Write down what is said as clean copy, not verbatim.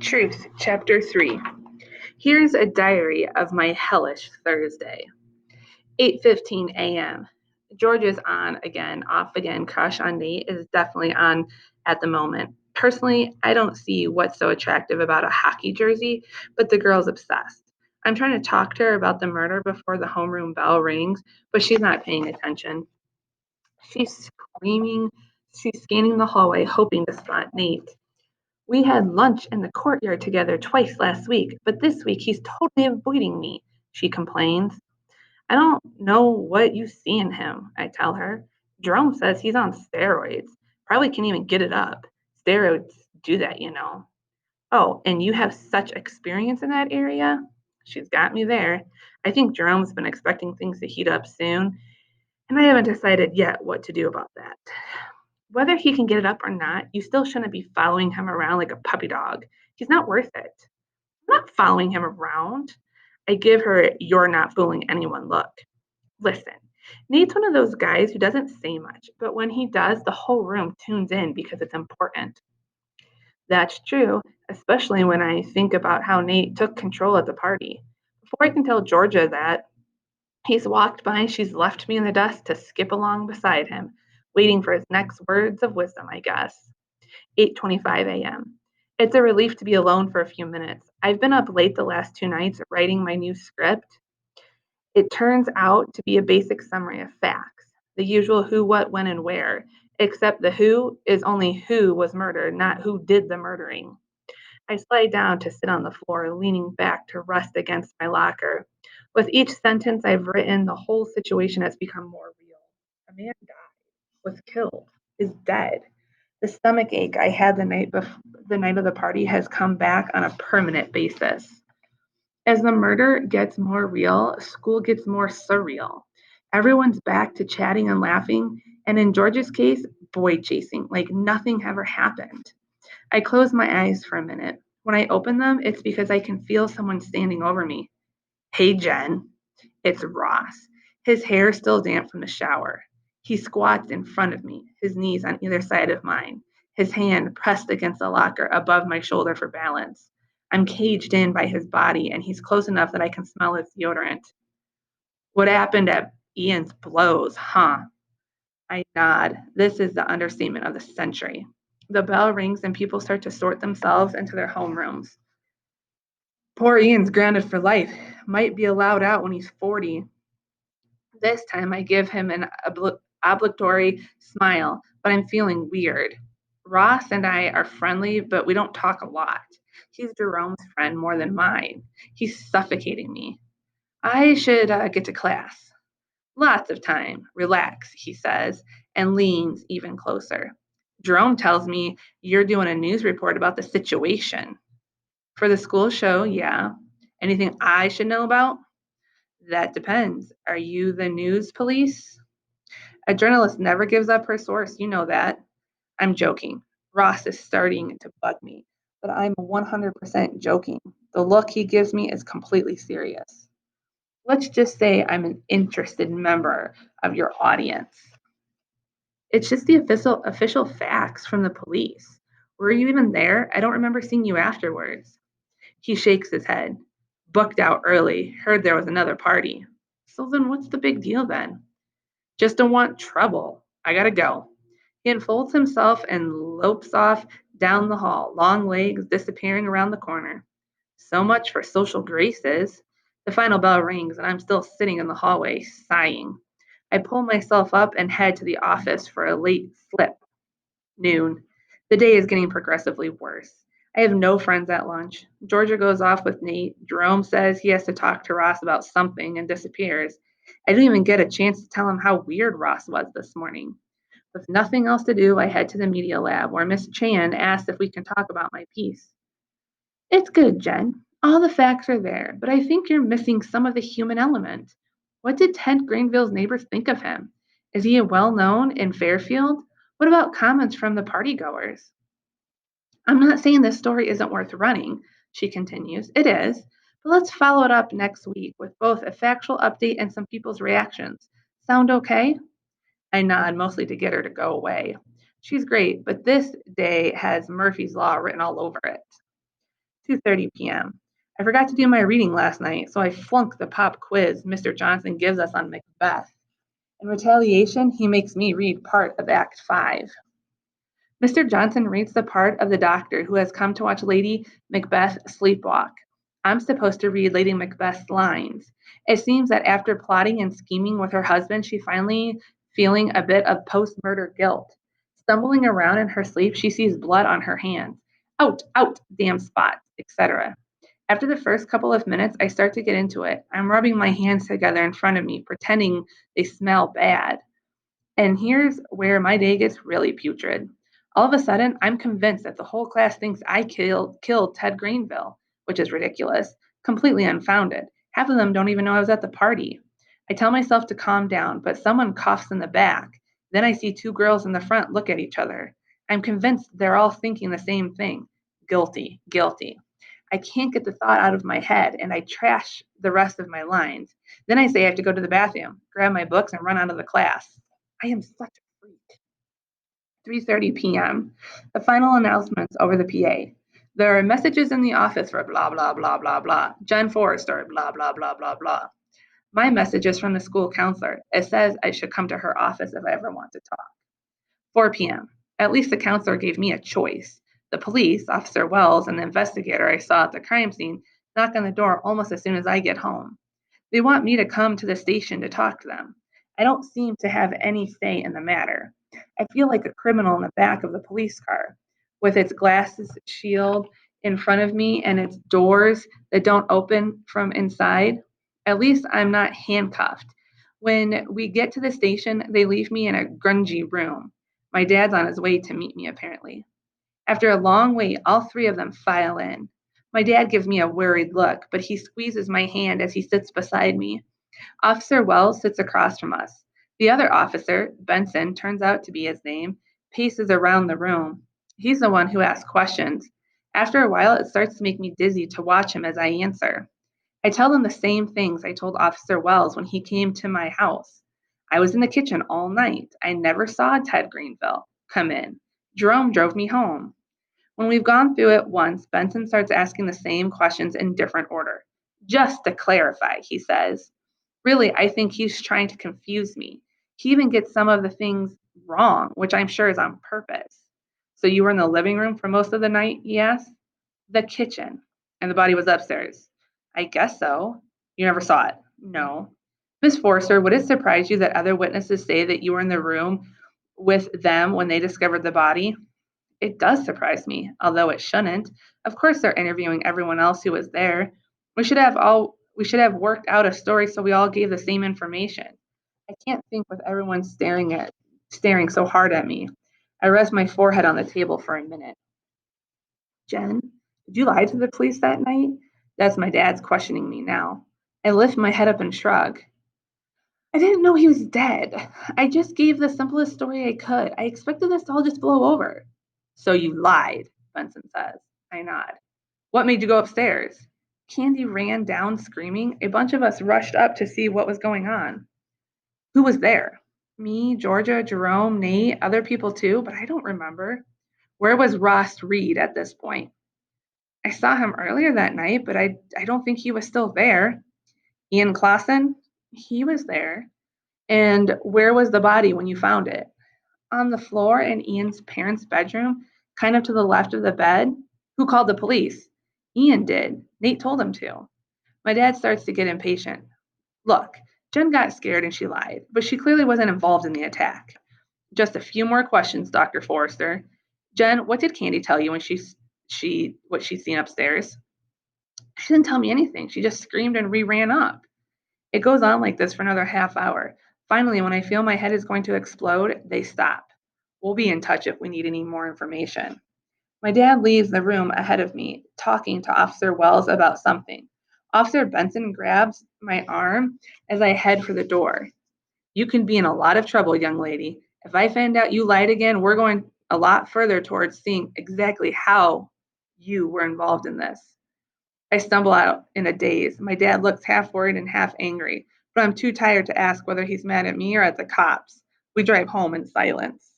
Truth, Chapter 3. Here's a diary of my hellish Thursday. 8:15 a.m. George is on again, off again. Crush on Nate is definitely on at the moment. Personally, I don't see what's so attractive about a hockey jersey, but the girl's obsessed. I'm trying to talk to her about the murder before the homeroom bell rings, but she's not paying attention. She's screaming, she's scanning the hallway, hoping to spot Nate. We had lunch in the courtyard together twice last week, but this week he's totally avoiding me, she complains. I don't know what you see in him, I tell her. Jerome says he's on steroids. Probably can't even get it up. Steroids do that. Oh, and you have such experience in that area? She's got me there. I think Jerome's been expecting things to heat up soon, and I haven't decided yet what to do about that. Whether he can get it up or not, you still shouldn't be following him around like a puppy dog. He's not worth it. I'm not following him around. I give her "you're not fooling anyone" look. Listen, Nate's one of those guys who doesn't say much, but when he does, the whole room tunes in because it's important. That's true, especially when I think about how Nate took control at the party. Before I can tell Georgia that, he's walked by, she's left me in the dust to skip along beside him, waiting for his next words of wisdom, I guess. 8:25 a.m. It's a relief to be alone for a few minutes. I've been up late the last 2 nights writing my new script. It turns out to be a basic summary of facts, the usual who, what, when, and where, except the who is only who was murdered, not who did the murdering. I slide down to sit on the floor, leaning back to rest against my locker. With each sentence I've written, the whole situation has become more real. A man died, was killed, is dead. The stomach ache I had the night of the party has come back on a permanent basis. As the murder gets more real, school gets more surreal. Everyone's back to chatting and laughing, and in George's case, boy chasing, like nothing ever happened. I close my eyes for a minute. When I open them, it's because I can feel someone standing over me. Hey, Jen. It's Ross. His hair still damp from the shower. He squats in front of me, his knees on either side of mine, his hand pressed against the locker above my shoulder for balance. I'm caged in by his body, and he's close enough that I can smell his deodorant. What happened at Ian's blows, huh? I nod. This is the understatement of the century. The bell rings, and people start to sort themselves into their homerooms. Poor Ian's grounded for life. Might be allowed out when he's 40. This time I give him an obligatory smile, but I'm feeling weird. Ross and I are friendly, but we don't talk a lot. He's Jerome's friend more than mine. He's suffocating me. I should get to class. Lots of time. Relax, he says, and leans even closer. Jerome tells me you're doing a news report about the situation. For the school show, yeah. Anything I should know about? That depends. Are you the news police? A journalist never gives up her source, you know that. I'm joking. Ross is starting to bug me, but I'm 100% joking. The look he gives me is completely serious. Let's just say I'm an interested member of your audience. It's just the official facts from the police. Were you even there? I don't remember seeing you afterwards. He shakes his head. Booked out early. Heard there was another party. So then what's the big deal then? Just don't want trouble. I gotta go. He unfolds himself and lopes off down the hall, long legs disappearing around the corner. So much for social graces. The final bell rings, and I'm still sitting in the hallway, sighing. I pull myself up and head to the office for a late slip. Noon. The day is getting progressively worse. I have no friends at lunch. Georgia goes off with Nate. Jerome says he has to talk to Ross about something and disappears. I didn't even get a chance to tell him how weird Ross was this morning. With nothing else to do, I head to the media lab where Miss Chan asks if we can talk about my piece. It's good, Jen. All the facts are there, but I think you're missing some of the human element. What did Ted Greenville's neighbors think of him? Is he well known in Fairfield? What about comments from the partygoers? I'm not saying this story isn't worth running, she continues. It is, but let's follow it up next week with both a factual update and some people's reactions. Sound okay? I nod, mostly to get her to go away. She's great, but this day has Murphy's Law written all over it. 2:30 p.m. I forgot to do my reading last night, so I flunked the pop quiz Mr. Johnson gives us on Macbeth. In retaliation, he makes me read part of Act 5. Mr. Johnson reads the part of the doctor who has come to watch Lady Macbeth sleepwalk. I'm supposed to read Lady Macbeth's lines. It seems that after plotting and scheming with her husband, she finally feeling a bit of post-murder guilt. Stumbling around in her sleep, she sees blood on her hands. Out, out, damn spots, etc. After the first couple of minutes, I start to get into it. I'm rubbing my hands together in front of me, pretending they smell bad. And here's where my day gets really putrid. All of a sudden, I'm convinced that the whole class thinks I killed Ted Greenville, which is ridiculous, completely unfounded. Half of them don't even know I was at the party. I tell myself to calm down, but someone coughs in the back. Then I see two girls in the front look at each other. I'm convinced they're all thinking the same thing: guilty, guilty. I can't get the thought out of my head, and I trash the rest of my lines. Then I say I have to go to the bathroom, grab my books, and run out of the class. I am such a freak. 3:30 p.m. The final announcements over the PA. There are messages in the office for blah blah blah blah blah. Jen Forrester, blah blah blah blah blah. My message is from the school counselor. It says I should come to her office if I ever want to talk. 4 p.m. At least the counselor gave me a choice. The police, Officer Wells, and the investigator I saw at the crime scene knock on the door almost as soon as I get home. They want me to come to the station to talk to them. I don't seem to have any say in the matter. I feel like a criminal in the back of the police car, with its glasses shield in front of me and its doors that don't open from inside. At least I'm not handcuffed. When we get to the station, they leave me in a grungy room. My dad's on his way to meet me, apparently. After a long wait, all three of them file in. My dad gives me a worried look, but he squeezes my hand as he sits beside me. Officer Wells sits across from us. The other officer, Benson, turns out to be his name, paces around the room. He's the one who asks questions. After a while, it starts to make me dizzy to watch him as I answer. I tell them the same things I told Officer Wells when he came to my house. I was in the kitchen all night. I never saw Ted Greenville come in. Jerome drove me home. When we've gone through it once, Benson starts asking the same questions in different order. Just to clarify, he says. Really, I think he's trying to confuse me. He even gets some of the things wrong, which I'm sure is on purpose. So you were in the living room for most of the night, he asked? The kitchen. And the body was upstairs. I guess so. You never saw it? No. Miss Forrester, would it surprise you that other witnesses say that you were in the room with them when they discovered the body? It does surprise me, although it shouldn't. Of course they're interviewing everyone else who was there. We should have worked out a story so we all gave the same information. I can't think with everyone staring so hard at me. I rest my forehead on the table for a minute. Jen, did you lie to the police that night? That's my dad's questioning me now. I lift my head up and shrug. I didn't know he was dead. I just gave the simplest story I could. I expected this to all just blow over. So you lied, Benson says. I nod. What made you go upstairs? Candy ran down screaming. A bunch of us rushed up to see what was going on. Who was there? Me, Georgia, Jerome, Nate, other people too, but I don't remember. Where was Ross Reed at this point? I saw him earlier that night, but I don't think he was still there. Ian Clausen? He was there. And where was the body when you found it? On the floor in Ian's parents' bedroom, kind of to the left of the bed. Who called the police? Ian did. Nate told him to. My dad starts to get impatient. Look, Jen got scared and she lied, but she clearly wasn't involved in the attack. Just a few more questions, Dr. Forrester. Jen, what did Candy tell you when what she's seen upstairs? She didn't tell me anything. She just screamed and ran up. It goes on like this for another half hour. Finally, when I feel my head is going to explode, they stop. We'll be in touch if we need any more information. My dad leaves the room ahead of me, talking to Officer Wells about something. Officer Benson grabs my arm as I head for the door. You can be in a lot of trouble, young lady. If I find out you lied again, we're going a lot further towards seeing exactly how you were involved in this. I stumble out in a daze. My dad looks half worried and half angry, but I'm too tired to ask whether he's mad at me or at the cops. We drive home in silence.